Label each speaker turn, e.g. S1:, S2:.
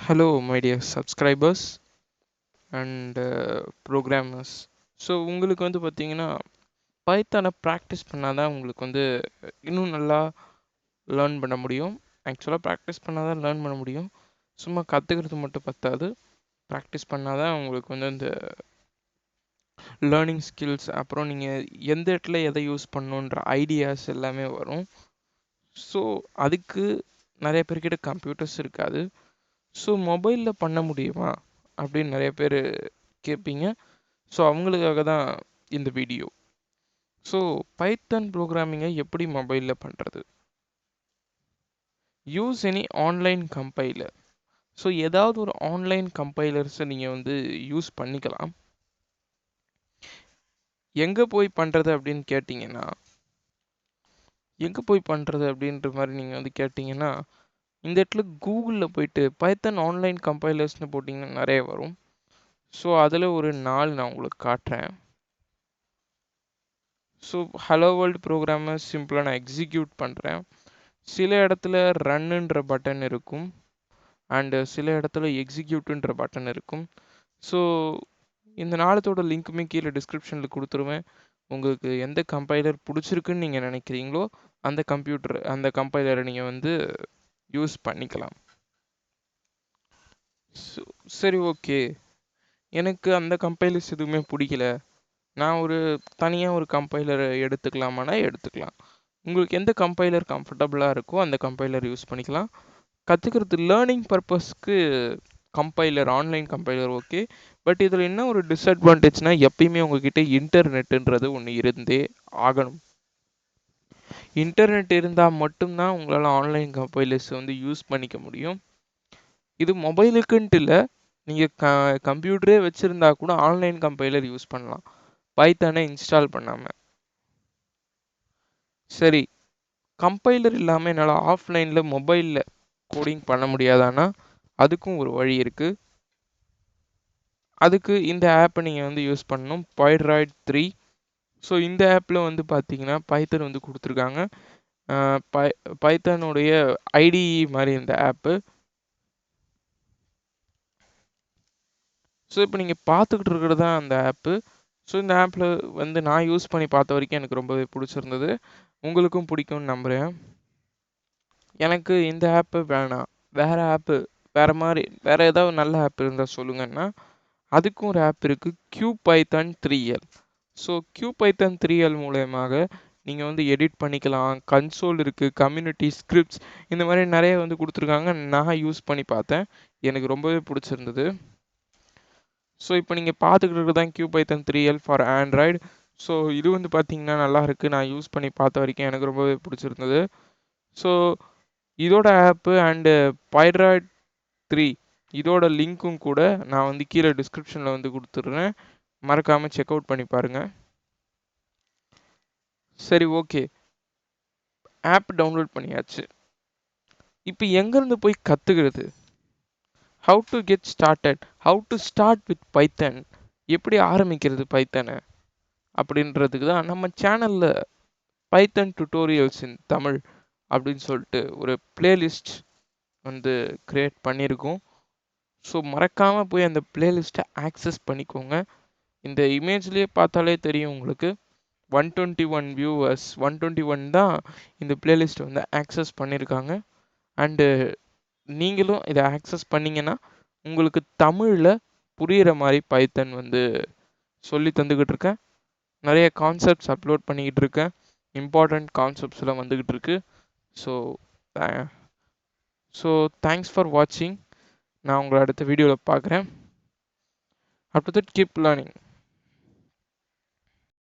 S1: Hello, my dear subscribers and programmers. So உங்களுக்கு வந்து பார்த்தீங்கன்னா பைத்தானை ப்ராக்டிஸ் பண்ணால் தான் உங்களுக்கு வந்து இன்னும் நல்லா லேர்ன் பண்ண முடியும். ஆக்சுவலாக ப்ராக்டிஸ் பண்ணால் தான் லேர்ன் பண்ண முடியும். சும்மா கற்றுக்கிறது மட்டும் பத்தாது. ப்ராக்டிஸ் பண்ணால் தான் உங்களுக்கு வந்து அந்த லேர்னிங் ஸ்கில்ஸ், அப்புறம் நீங்கள் எந்த இடத்துல எதை யூஸ் பண்ணணுன்ற ஐடியாஸ் எல்லாமே வரும். ஸோ அதுக்கு நிறைய பேர்கிட்ட கம்ப்யூட்டர்ஸ் இருக்காது. ஸோ மொபைலில் பண்ண முடியுமா அப்படின்னு நிறைய பேர் கேட்பீங்க. ஸோ அவங்களுக்காக தான் இந்த வீடியோ. ஸோ பைத்தன் ப்ரோக்ராமிங்கை எப்படி மொபைலில் பண்ணுறது? Use any online compiler. So ஏதாவது ஒரு ஆன்லைன் கம்பைலர்ஸை நீங்கள் வந்து யூஸ் பண்ணிக்கலாம். எங்கே போய் பண்ணுறது அப்படின்னு கேட்டிங்கன்னா, எங்கே போய் பண்ணுறது அப்படின்ற மாதிரி நீங்கள் வந்து கேட்டிங்கன்னா, இந்த இடத்துல கூகுளில் போயிட்டு பைத்தன் ஆன்லைன் கம்பைலர்ஸ்னு போட்டிங்கன்னா நிறைய வரும். ஸோ அதில் ஒரு 4 நான் உங்களுக்கு காட்டுறேன். ஸோ ஹலோ வேர்ல்டு ப்ரோக்ராமை சிம்பிளாக நான் எக்ஸிக்யூட் பண்ணுறேன். சில இடத்துல ரன்னுன்ற பட்டன் இருக்கும் அண்டு சில இடத்துல எக்ஸிக்யூட்டுன்ற பட்டன் இருக்கும். ஸோ இந்த நாளத்தோட லிங்க்குமே கீழே டிஸ்கிரிப்ஷனில் கொடுத்துருவேன். உங்களுக்கு எந்த கம்பைலர் பிடிச்சிருக்குன்னு நீங்கள் நினைக்கிறீங்களோ அந்த கம்பைலரை நீங்கள் வந்து யூஸ் பண்ணிக்கலாம். சரி, ஓகே, எனக்கு அந்த கம்பைலர்ஸ் எதுவுமே பிடிக்கல, நான் தனியாக ஒரு கம்பைலரை எடுத்துக்கலாமானா எடுத்துக்கலாம். உங்களுக்கு எந்த கம்பைலர் கம்ஃபர்டபுளாக இருக்கோ அந்த கம்பைலர் யூஸ் பண்ணிக்கலாம். கற்றுக்கிறது லேர்னிங் பர்பஸ்க்கு ஆன்லைன் கம்பைலர் ஓகே. பட் இதில் என்ன ஒரு டிஸ்அட்வான்டேஜ்னால், எப்பயுமே உங்ககிட்ட இன்டர்நெட்டுன்றது ஒன்று இருந்தே ஆகணும். இன்டர்நெட் இருந்தால் மட்டும்தான் உங்களால் ஆன்லைன் கம்பைலர்ஸ் வந்து யூஸ் பண்ணிக்க முடியும். இது மொபைலுக்குன்ட்டு இல்லை, நீங்கள் கம்ப்யூட்டரே வச்சுருந்தா கூட ஆன்லைன் கம்பைலர் யூஸ் பண்ணலாம் பைத்தானை இன்ஸ்டால் பண்ணாமல். சரி, கம்பைலர் இல்லாமல் என்னால் ஆஃப்லைனில் மொபைலில் கோடிங் பண்ண முடியாதானா? அதுக்கும் ஒரு வழி இருக்குது. அதுக்கு இந்த ஆப்பை நீங்கள் வந்து யூஸ் பண்ணணும், Pydroid 3. ஸோ இந்த ஆப்பில் வந்து பார்த்தீங்கன்னா பைத்தன் வந்து கொடுத்துருக்காங்க. பைத்தனுடைய ஐடிஇ மாதிரி இந்த ஆப்பு. ஸோ இப்போ நீங்கள் பார்த்துக்கிட்டு இருக்கிறது தான் அந்த ஆப்பு. ஸோ இந்த ஆப்பில் வந்து நான் யூஸ் பண்ணி பார்த்த வரைக்கும் எனக்கு ரொம்பவே பிடிச்சிருந்தது. உங்களுக்கும் பிடிக்கும்னு நம்புகிறேன். எனக்கு இந்த ஆப்பு வேணாம், வேறு ஆப்பு, வேறு ஏதாவது நல்ல ஆப் இருந்தால் சொல்லுங்கன்னா, அதுக்கும் ஒரு ஆப் இருக்குது, QPython 3L. So QPython 3L மூலயமாக நீங்கள் வந்து எடிட் பண்ணிக்கலாம். கன்சோல் இருக்குது, கம்யூனிட்டி ஸ்கிரிப்ட்ஸ், இந்த மாதிரி நிறைய வந்து கொடுத்துருக்காங்க. நான் யூஸ் பண்ணி பார்த்தேன், எனக்கு ரொம்பவே பிடிச்சிருந்தது. ஸோ இப்போ நீங்கள் பார்த்துக்கிட்டு தான் QPython 3L for Android. So இது வந்து பார்த்தீங்கன்னா நல்லா இருக்குது, நான் யூஸ் பண்ணி பார்த்த வரைக்கும் எனக்கு ரொம்பவே பிடிச்சிருந்தது. ஸோ இதோட ஆப்பு அண்டு Pydroid 3 இதோட லிங்க்கும் கூட நான் வந்து கீழே டிஸ்கிரிப்ஷனில் வந்து கொடுத்துட்றேன், மறக்காமல் செக் அவுட் பண்ணி பாருங்கள். சரி, ஓகே, ஆப் டவுன்லோட் பண்ணியாச்சு. இப்போ எங்கேருந்து போய் கற்றுக்கிறது? How to get started, how to start with Python, எப்படி ஆரம்பிக்கிறது பைத்தனை அப்படின்றதுக்கு தான் நம்ம சேனலில் பைத்தன் டுட்டோரியல்ஸ் இன் தமிழ் அப்படின்னு சொல்லிட்டு ஒரு பிளேலிஸ்ட் வந்து க்ரியேட் பண்ணியிருக்கோம். ஸோ மறக்காமல் போய் அந்த பிளேலிஸ்ட்டை ஆக்சஸ் பண்ணிக்கோங்க. இந்த இமேஜ்லேயே பார்த்தாலே தெரியும் உங்களுக்கு, 121 வியூவர்ஸ், 121 தான் இந்த பிளேலிஸ்ட்டை வந்து ஆக்சஸ் பண்ணியிருக்காங்க. அண்டு நீங்களும் இதை ஆக்சஸ் பண்ணிங்கன்னா உங்களுக்கு தமிழில் புரிகிற மாதிரி பைத்தன் வந்து சொல்லி தந்துக்கிட்டு இருக்கேன். நிறைய கான்செப்ட்ஸ் அப்லோட் பண்ணிக்கிட்டு இருக்கேன், இம்பார்ட்டண்ட் கான்செப்ட்ஸ்லாம் வந்துக்கிட்டு இருக்கு. ஸோ தேங்க்ஸ் ஃபார் வாட்சிங். நான் உங்களை அடுத்த வீடியோவில் பார்க்குறேன். After that, keep learning.